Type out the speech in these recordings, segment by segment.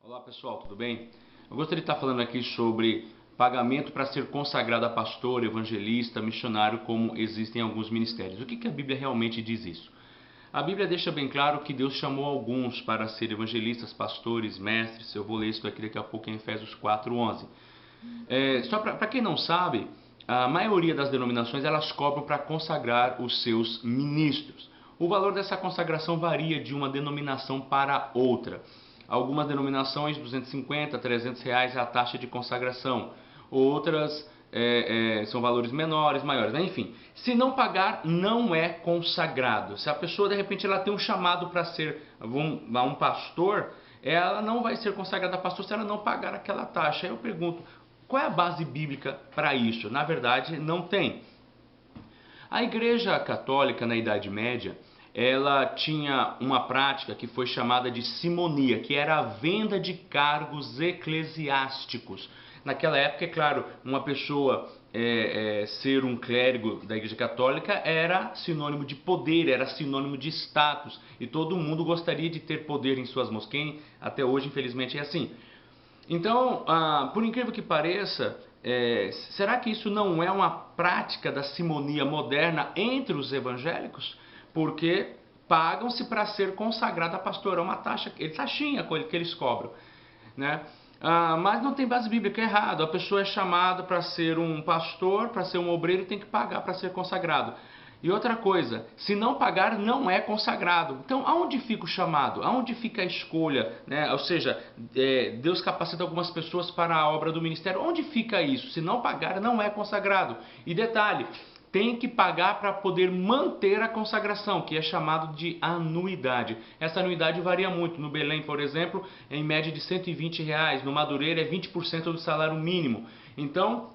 Olá pessoal, tudo bem? Eu gostaria de estar falando aqui sobre pagamento para ser consagrado a pastor, evangelista, missionário, como existem em alguns ministérios. O que a Bíblia realmente diz isso? A Bíblia deixa bem claro que Deus chamou alguns para ser evangelistas, pastores, mestres. Eu vou ler isso aqui daqui a pouco em Efésios 4:11. Só para quem não sabe, a maioria das denominações elas cobram para consagrar os seus ministros. O valor dessa consagração varia de uma denominação para outra. Algumas denominações, 250, 300 reais é a taxa de consagração. Outras são valores menores, maiores. Enfim, se não pagar, não é consagrado. Se a pessoa, de repente, ela tem um chamado para ser um pastor, ela não vai ser consagrada a pastor se ela não pagar aquela taxa. Aí eu pergunto, qual é a base bíblica para isso? Na verdade, não tem. A Igreja Católica, na Idade Média, ela tinha uma prática que foi chamada de simonia, que era a venda de cargos eclesiásticos. Naquela época, é claro, uma pessoa ser um clérigo da Igreja Católica era sinônimo de poder, era sinônimo de status. E todo mundo gostaria de ter poder em suas mãos. Quem até hoje, infelizmente, é assim. Então, por incrível que pareça, será que isso não é uma prática da simonia moderna entre os evangélicos? Porque pagam-se para ser consagrado a pastor, é uma taxinha que eles cobram, né? Mas não tem base bíblica, é errado. A pessoa é chamada para ser um pastor, para ser um obreiro, tem que pagar para ser consagrado. E outra coisa, se não pagar, não é consagrado. Então, aonde fica o chamado? Aonde fica a escolha? Né? Ou seja, Deus capacita algumas pessoas para a obra do ministério. Onde fica isso? Se não pagar, não é consagrado. E detalhe, tem que pagar para poder manter a consagração, que é chamado de anuidade. Essa anuidade varia muito. No Belém, por exemplo, em média de R$ 120. No Madureira é 20% do salário mínimo. Então,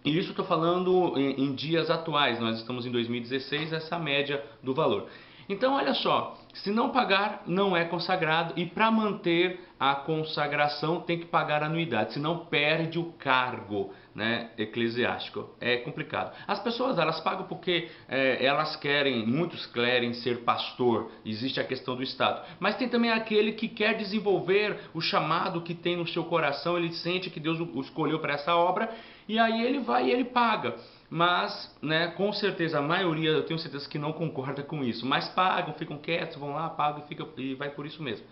e isso estou falando em dias atuais, nós estamos em 2016, essa média do valor. Então, olha só, se não pagar, não é consagrado, e para manter a consagração tem que pagar anuidade, senão perde o cargo, né, eclesiástico. É complicado. As pessoas, elas pagam porque elas querem, muitos querem ser pastor, existe a questão do Estado. Mas tem também aquele que quer desenvolver o chamado que tem no seu coração, ele sente que Deus o escolheu para essa obra, e aí ele vai e ele paga. Mas, né, com certeza, a maioria, eu tenho certeza que não concorda com isso. Mas pagam, ficam quietos, vão lá, pagam e vai por isso mesmo.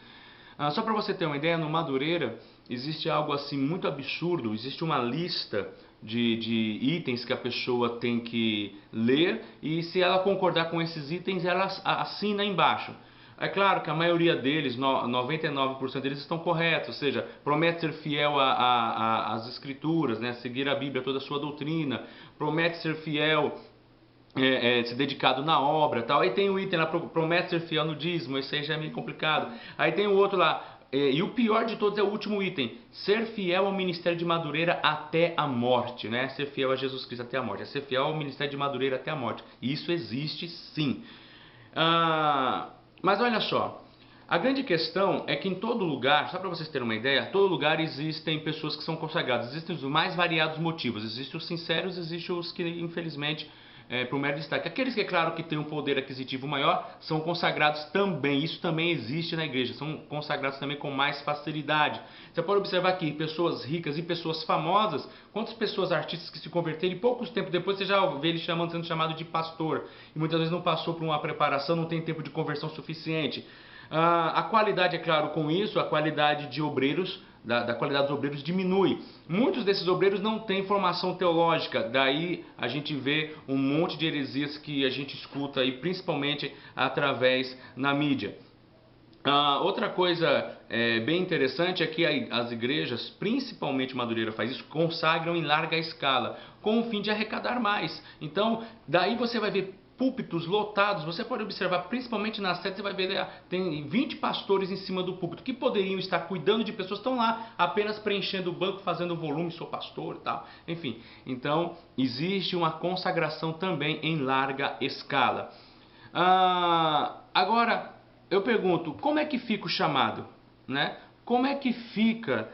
Só para você ter uma ideia, no Madureira existe algo assim muito absurdo. Existe uma lista de itens que a pessoa tem que ler, e se ela concordar com esses itens, ela assina embaixo. É claro que a maioria deles, 99% deles estão corretos, ou seja, promete ser fiel às escrituras, né, seguir a Bíblia, toda a sua doutrina, promete ser fiel, ser dedicado na obra, tal. Aí tem o item lá, promete ser fiel no dízimo, esse aí já é meio complicado. Aí tem o outro lá, e o pior de todos é o último item, ser fiel ao ministério de Madureira até a morte, né? Ser fiel a Jesus Cristo até a morte, é ser fiel ao ministério de Madureira até a morte. E isso existe sim. Mas olha só, a grande questão é que em todo lugar, só para vocês terem uma ideia, todo lugar existem pessoas que são consagradas, existem os mais variados motivos, existem os sinceros, existem os que infelizmente, por mero destaque. Aqueles que é claro que têm um poder aquisitivo maior, são consagrados também, isso também existe na igreja, são consagrados também com mais facilidade. Você pode observar que pessoas ricas e pessoas famosas, quantas pessoas artistas que se converteram e poucos tempos depois você já vê ele sendo chamado de pastor, e muitas vezes não passou por uma preparação, não tem tempo de conversão suficiente. A qualidade, é claro, com isso, a qualidade de obreiros, da qualidade dos obreiros diminui. Muitos desses obreiros não têm formação teológica, daí a gente vê um monte de heresias que a gente escuta, aí, principalmente através na mídia. Outra coisa bem interessante é que as igrejas, principalmente Madureira faz isso, consagram em larga escala, com o fim de arrecadar mais. Então, daí você vai ver púlpitos lotados, você pode observar, principalmente nas sedes, você vai ver, tem 20 pastores em cima do púlpito, que poderiam estar cuidando de pessoas, estão lá apenas preenchendo o banco, fazendo volume, sou pastor e tal. Enfim, então existe uma consagração também em larga escala. Agora, eu pergunto, como é que fica o chamado? Né? Como é que fica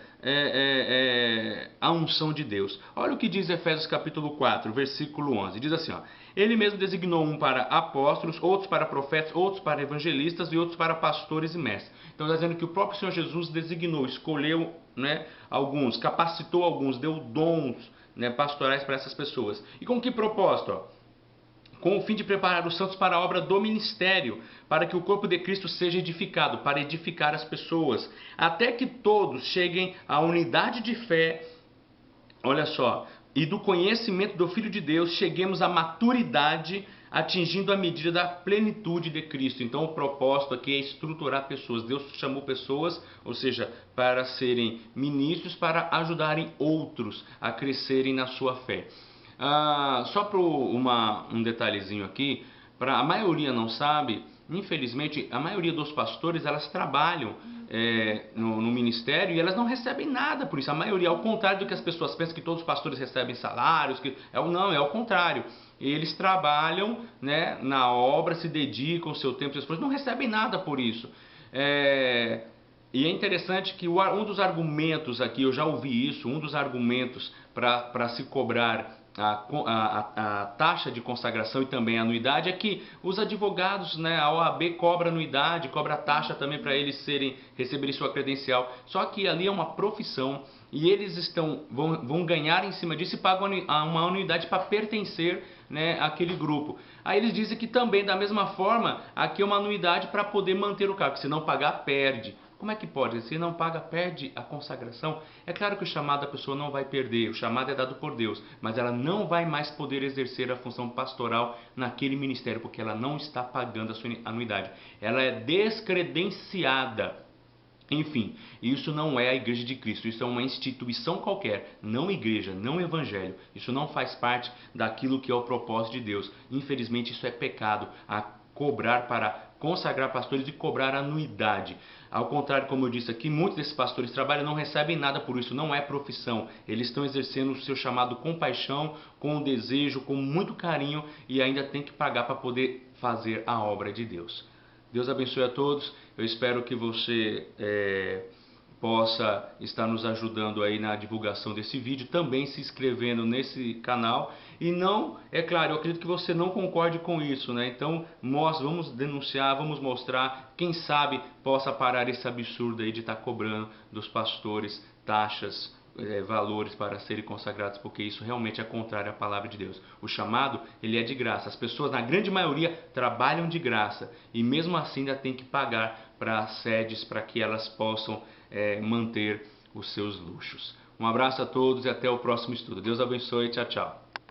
a unção de Deus? Olha o que diz Efésios capítulo 4, versículo 11. Diz assim, ó: Ele mesmo designou um para apóstolos, outros para profetas, outros para evangelistas e outros para pastores e mestres. Então está dizendo que o próprio Senhor Jesus designou, escolheu, né, alguns, capacitou alguns, deu dons, né, pastorais para essas pessoas. E com que propósito? Ó? Com o fim de preparar os santos para a obra do ministério, para que o corpo de Cristo seja edificado, para edificar as pessoas, até que todos cheguem à unidade de fé, olha só, e do conhecimento do Filho de Deus, cheguemos à maturidade, atingindo a medida da plenitude de Cristo. Então o propósito aqui é estruturar pessoas. Deus chamou pessoas, ou seja, para serem ministros, para ajudarem outros a crescerem na sua fé. Só para um detalhezinho aqui, a maioria não sabe, infelizmente, a maioria dos pastores, elas trabalham no ministério e elas não recebem nada por isso. A maioria, ao contrário do que as pessoas pensam, que todos os pastores recebem salários, não, é ao contrário. Eles trabalham, né, na obra, se dedicam o seu tempo, seus esforços, não recebem nada por isso. E é interessante que um dos argumentos aqui, eu já ouvi isso, um dos argumentos para se cobrar a taxa de consagração e também a anuidade é que os advogados, né, a OAB cobra anuidade, cobra taxa também para eles receberem sua credencial. Só que ali é uma profissão e eles vão ganhar em cima disso e pagam uma anuidade para pertencer, né, àquele grupo. Aí eles dizem que também, da mesma forma, aqui é uma anuidade para poder manter o cargo, se não pagar, perde. Como é que pode? Se não paga, perde a consagração. É claro que o chamado a pessoa não vai perder, o chamado é dado por Deus, mas ela não vai mais poder exercer a função pastoral naquele ministério, porque ela não está pagando a sua anuidade. Ela é descredenciada. Enfim, isso não é a Igreja de Cristo, isso é uma instituição qualquer, não igreja, não evangelho. Isso não faz parte daquilo que é o propósito de Deus. Infelizmente, isso é pecado, a cobrar para consagrar pastores e cobrar anuidade. Ao contrário, como eu disse aqui, muitos desses pastores trabalham e não recebem nada por isso, não é profissão. Eles estão exercendo o seu chamado com paixão, com desejo, com muito carinho e ainda tem que pagar para poder fazer a obra de Deus. Deus abençoe a todos, eu espero que você possa estar nos ajudando aí na divulgação desse vídeo, também se inscrevendo nesse canal. E não, é claro, eu acredito que você não concorde com isso, né? Então vamos denunciar, vamos mostrar, quem sabe possa parar esse absurdo aí de estar cobrando dos pastores taxas, valores para serem consagrados, porque isso realmente é contrário à palavra de Deus. O chamado, ele é de graça. As pessoas, na grande maioria, trabalham de graça e mesmo assim ainda tem que pagar para sedes, para que elas possam manter os seus luxos. Um abraço a todos e até o próximo estudo. Deus abençoe. Tchau, tchau.